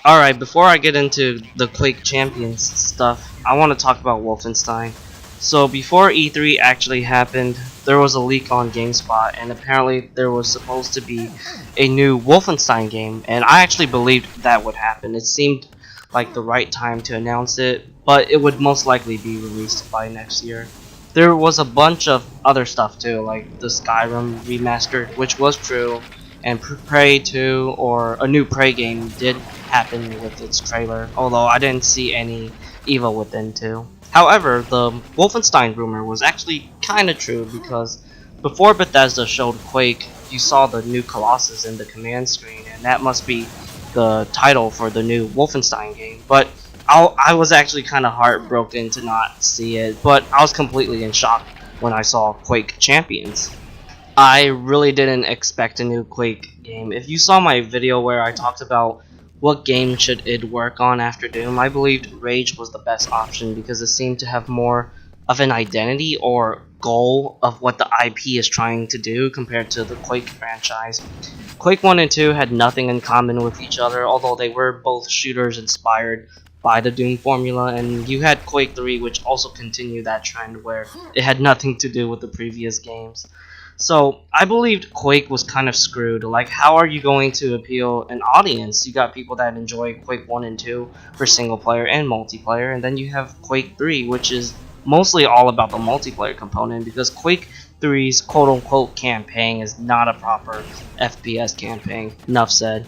Alright, before I get into the Quake Champions stuff, I want to talk about Wolfenstein. So before E3 actually happened, there was a leak on GameSpot, and apparently there was supposed to be a new Wolfenstein game, and I actually believed that would happen. It seemed like the right time to announce it, but it would most likely be released by next year. There was a bunch of other stuff too, like the Skyrim remastered, which was true, and Prey 2 or a new Prey game did happen with its trailer, although I didn't see any Evil Within 2. However, the Wolfenstein rumor was actually kinda true because before Bethesda showed Quake, you saw the new Colossus in the command screen, and that must be the title for the new Wolfenstein game. But I was actually kinda heartbroken to not see it, but I was completely in shock when I saw Quake Champions. I really didn't expect a new Quake game. If you saw my video where I talked about what game should id work on after Doom, I believed Rage was the best option because it seemed to have more of an identity or goal of what the IP is trying to do compared to the Quake franchise. Quake 1 and 2 had nothing in common with each other, although they were both shooters inspired by the Doom formula, and you had Quake 3, which also continued that trend where it had nothing to do with the previous games. So I believed Quake was kind of screwed. Like, how are you going to appeal an audience? You got people that enjoy Quake 1 and 2 for single player and multiplayer, and then you have Quake 3, which is mostly all about the multiplayer component because Quake 3's quote-unquote campaign is not a proper FPS campaign. Enough said.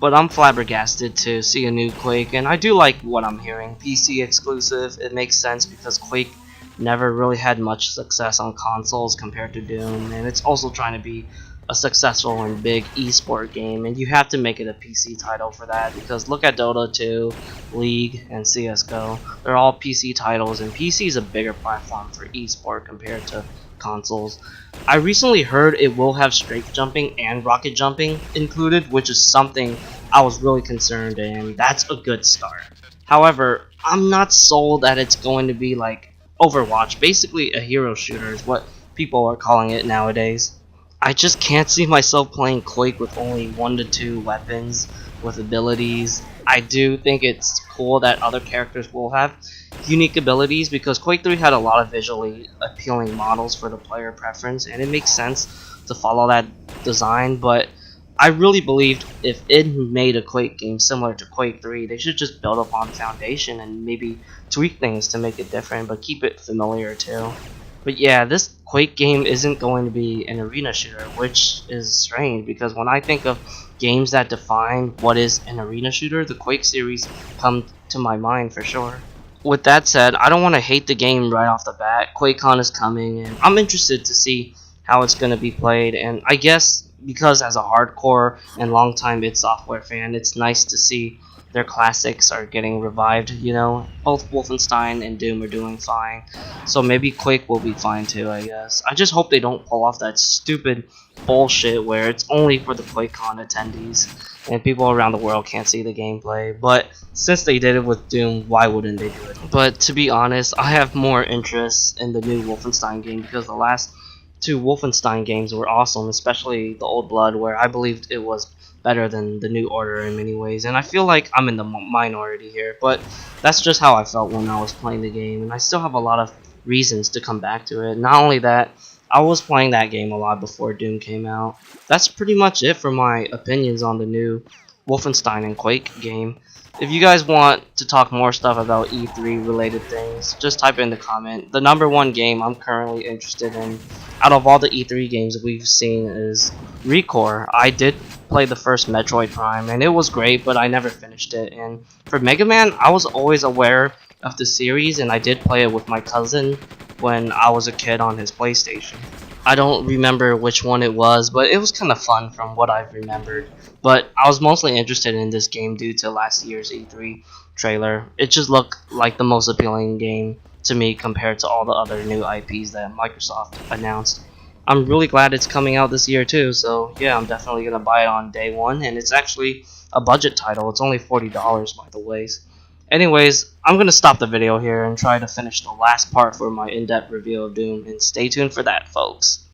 But I'm flabbergasted to see a new Quake, and I do like what I'm hearing. PC exclusive, it makes sense because Quake never really had much success on consoles compared to Doom, and it's also trying to be a successful and big esport game, and you have to make it a PC title for that because look at Dota 2, League, and CSGO. They're all PC titles, and PC is a bigger platform for esport compared to consoles. I recently heard it will have straight jumping and rocket jumping included, which is something I was really concerned, and that's a good start. However, I'm not sold that it's going to be like Overwatch, basically a hero shooter is what people are calling it nowadays. I just can't see myself playing Quake with only 1 to 2 weapons with abilities. I do think it's cool that other characters will have unique abilities because Quake 3 had a lot of visually appealing models for the player preference, and it makes sense to follow that design, but I really believed if id made a Quake game similar to Quake 3, they should just build upon the foundation and maybe tweak things to make it different, but keep it familiar too. But yeah, this Quake game isn't going to be an arena shooter, which is strange because when I think of games that define what is an arena shooter, the Quake series come to my mind for sure. With that said, I don't want to hate the game right off the bat. QuakeCon is coming, and I'm interested to see how it's going to be played, and I guess because as a hardcore and longtime id Software fan, it's nice to see their classics are getting revived, you know. Both Wolfenstein and Doom are doing fine, so maybe Quake will be fine too, I guess. I just hope they don't pull off that stupid bullshit where it's only for the QuakeCon attendees and people around the world can't see the gameplay, but since they did it with Doom, why wouldn't they do it? But to be honest, I have more interest in the new Wolfenstein game because the last 2 Wolfenstein games were awesome, especially the Old Blood, where I believed it was better than the New Order in many ways, and I feel like I'm in the minority here, but that's just how I felt when I was playing the game, and I still have a lot of reasons to come back to it. Not only that, I was playing that game a lot before Doom came out. That's pretty much it for my opinions on the new Wolfenstein and Quake game. If you guys want to talk more stuff about E3 related things, just type in the comment. The #1 game I'm currently interested in out of all the E3 games we've seen is Recore. I did play the first Metroid Prime and it was great, but I never finished it. And for Mega Man, I was always aware of the series and I did play it with my cousin when I was a kid on his PlayStation. I don't remember which one it was, but it was kind of fun from what I've remembered. But I was mostly interested in this game due to last year's E3 trailer. It just looked like the most appealing game to me compared to all the other new IPs that Microsoft announced. I'm really glad it's coming out this year too, so yeah, I'm definitely going to buy it on day 1, and it's actually a budget title. It's only $40 by the way. Anyways, I'm going to stop the video here and try to finish the last part for my in-depth review of Doom, and stay tuned for that, folks.